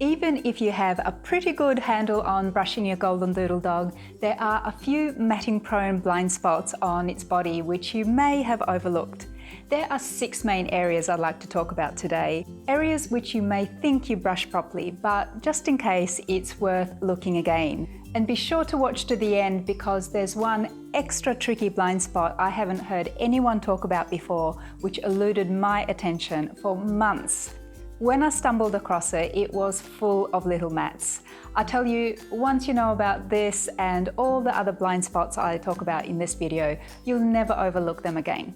Even if you have a pretty good handle on brushing your golden doodle dog, there are a few matting-prone blind spots on its body which you may have overlooked. There are 6 main areas I'd like to talk about today. Areas which you may think you brush properly, but just in case, it's worth looking again. And be sure to watch to the end because there's one extra tricky blind spot I haven't heard anyone talk about before, which eluded my attention for months. When I stumbled across it, it was full of little mats. I tell you, once you know about this and all the other blind spots I talk about in this video, you'll never overlook them again.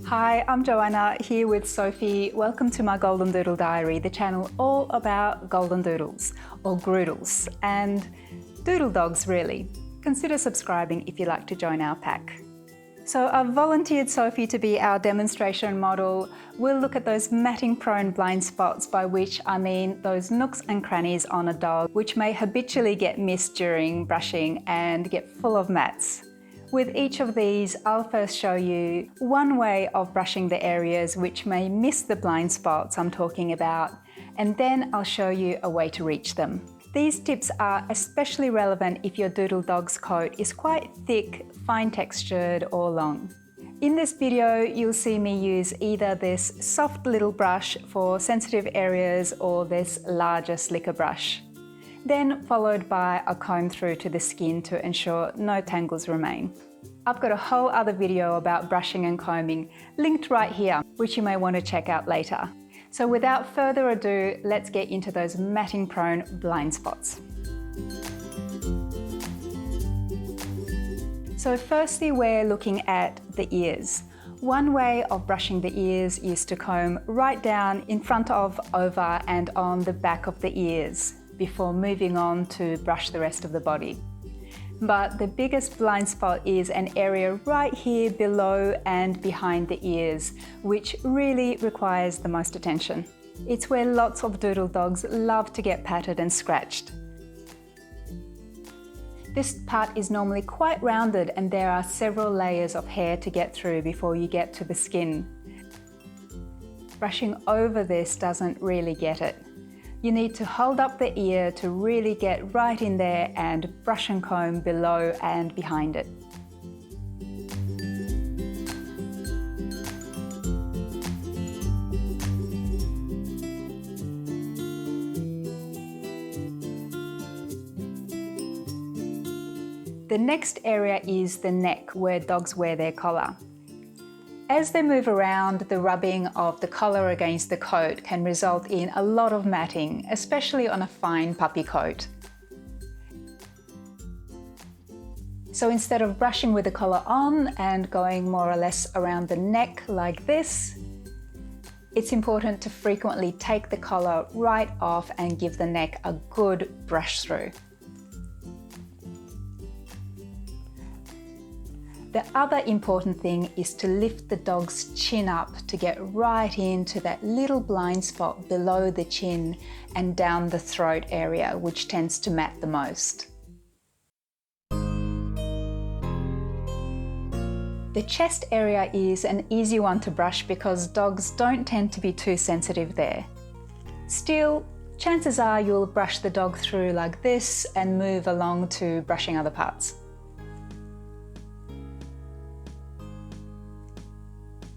Hi, I'm Joanna here with Sophie. Welcome to my Golden Doodle Diary, the channel all about golden doodles or groodles and doodle dogs really. Consider subscribing if you'd like to join our pack. So I've volunteered Sophie to be our demonstration model. We'll look at those matting-prone blind spots, by which I mean those nooks and crannies on a dog which may habitually get missed during brushing and get full of mats. With each of these, I'll first show you one way of brushing the areas which may miss the blind spots I'm talking about, and then I'll show you a way to reach them. These tips are especially relevant if your doodle dog's coat is quite thick, fine textured or long. In this video, you'll see me use either this soft little brush for sensitive areas or this larger, slicker brush. Then followed by a comb through to the skin to ensure no tangles remain. I've got a whole other video about brushing and combing linked right here, which you may want to check out later. So without further ado, let's get into those matting-prone blind spots. So firstly, we're looking at the ears. One way of brushing the ears is to comb right down in front of, over and on the back of the ears before moving on to brush the rest of the body. But the biggest blind spot is an area right here below and behind the ears, which really requires the most attention. It's where lots of doodle dogs love to get patted and scratched. This part is normally quite rounded and there are several layers of hair to get through before you get to the skin. Brushing over this doesn't really get it. You need to hold up the ear to really get right in there and brush and comb below and behind it. The next area is the neck, where dogs wear their collar. As they move around, the rubbing of the collar against the coat can result in a lot of matting, especially on a fine puppy coat. So instead of brushing with the collar on and going more or less around the neck like this, it's important to frequently take the collar right off and give the neck a good brush through. The other important thing is to lift the dog's chin up to get right into that little blind spot below the chin and down the throat area, which tends to mat the most. The chest area is an easy one to brush because dogs don't tend to be too sensitive there. Still, chances are you'll brush the dog through like this and move along to brushing other parts.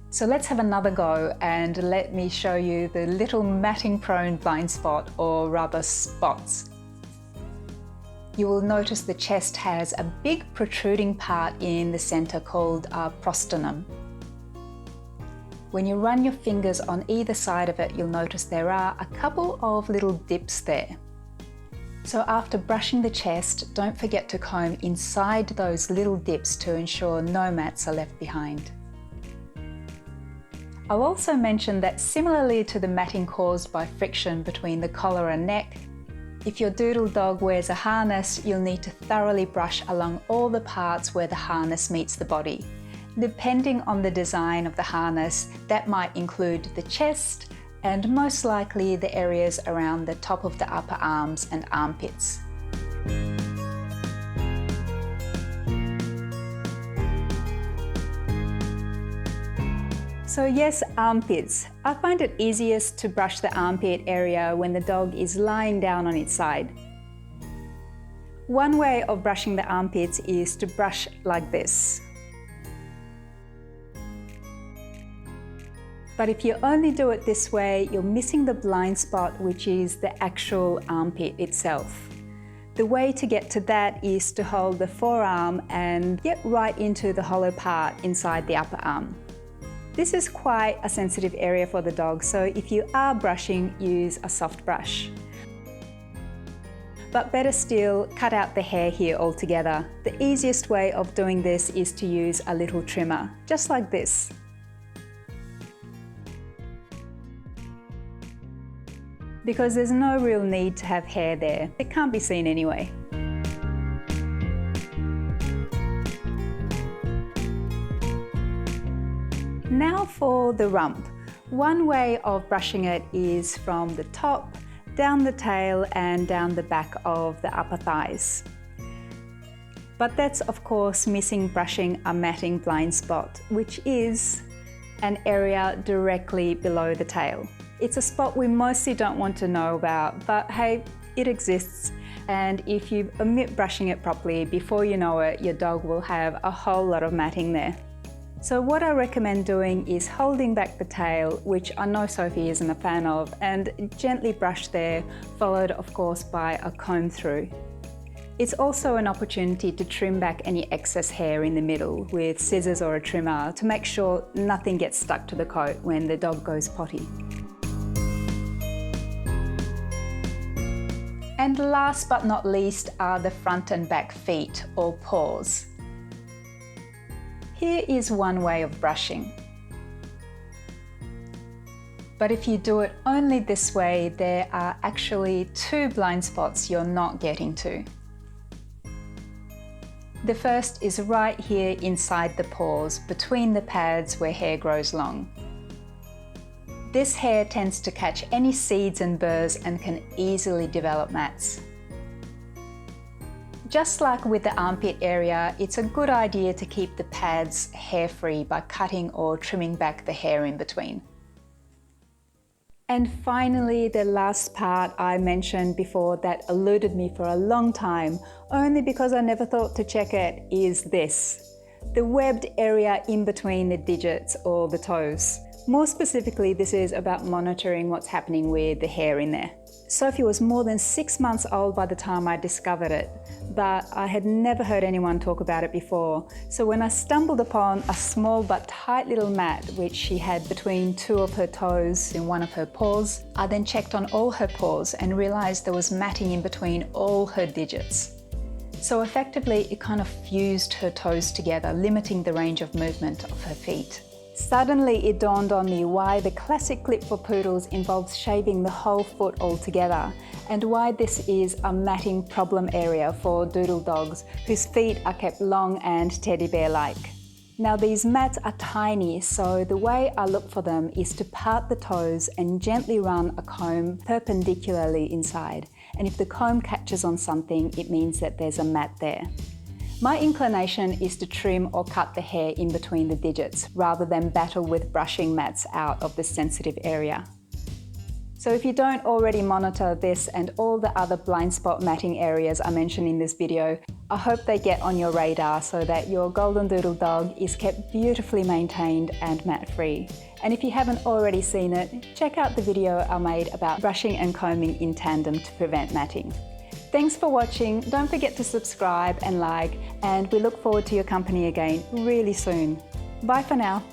So let's have another go and let me show you the little matting-prone blind spot, or rather spots. You will notice the chest has a big protruding part in the center called a prosternum. When you run your fingers on either side of it, you'll notice there are a couple of little dips there. So after brushing the chest, don't forget to comb inside those little dips to ensure no mats are left behind. I'll also mention that similarly to the matting caused by friction between the collar and neck, if your doodle dog wears a harness, you'll need to thoroughly brush along all the parts where the harness meets the body. Depending on the design of the harness, that might include the chest and most likely the areas around the top of the upper arms and armpits. So yes, armpits. I find it easiest to brush the armpit area when the dog is lying down on its side. One way of brushing the armpits is to brush like this. But if you only do it this way, you're missing the blind spot, which is the actual armpit itself. The way to get to that is to hold the forearm and get right into the hollow part inside the upper arm. This is quite a sensitive area for the dog, so if you are brushing, use a soft brush. But better still, cut out the hair here altogether. The easiest way of doing this is to use a little trimmer, just like this. Because there's no real need to have hair there. It can't be seen anyway. Now for the rump. One way of brushing it is from the top, down the tail and down the back of the upper thighs. But that's of course missing brushing a matting blind spot, which is an area directly below the tail. It's a spot we mostly don't want to know about, but hey, it exists. And if you omit brushing it properly, before you know it, your dog will have a whole lot of matting there. So what I recommend doing is holding back the tail, which I know Sophie isn't a fan of, and gently brush there, followed of course by a comb through. It's also an opportunity to trim back any excess hair in the middle with scissors or a trimmer to make sure nothing gets stuck to the coat when the dog goes potty. And last but not least are the front and back feet, or paws. Here is one way of brushing. But if you do it only this way, there are actually two blind spots you're not getting to. The first is right here inside the paws, between the pads where hair grows long. This hair tends to catch any seeds and burrs and can easily develop mats. Just like with the armpit area, it's a good idea to keep the pads hair-free by cutting or trimming back the hair in between. And finally, the last part I mentioned before that eluded me for a long time, only because I never thought to check it, is this: the webbed area in between the digits or the toes. More specifically, this is about monitoring what's happening with the hair in there. Sophie was more than 6 months old by the time I discovered it, but I had never heard anyone talk about it before. So when I stumbled upon a small but tight little mat which she had between two of her toes in one of her paws, I then checked on all her paws and realized there was matting in between all her digits. So effectively, it kind of fused her toes together, limiting the range of movement of her feet. Suddenly it dawned on me why the classic clip for poodles involves shaving the whole foot altogether, and why this is a matting problem area for doodle dogs whose feet are kept long and teddy bear-like. Now these mats are tiny, so the way I look for them is to part the toes and gently run a comb perpendicularly inside. And if the comb catches on something, it means that there's a mat there. My inclination is to trim or cut the hair in between the digits rather than battle with brushing mats out of the sensitive area. So if you don't already monitor this and all the other blind spot matting areas I mentioned in this video, I hope they get on your radar so that your golden doodle dog is kept beautifully maintained and mat-free. And if you haven't already seen it, check out the video I made about brushing and combing in tandem to prevent matting. Thanks for watching. Don't forget to subscribe and like, and we look forward to your company again really soon. Bye for now.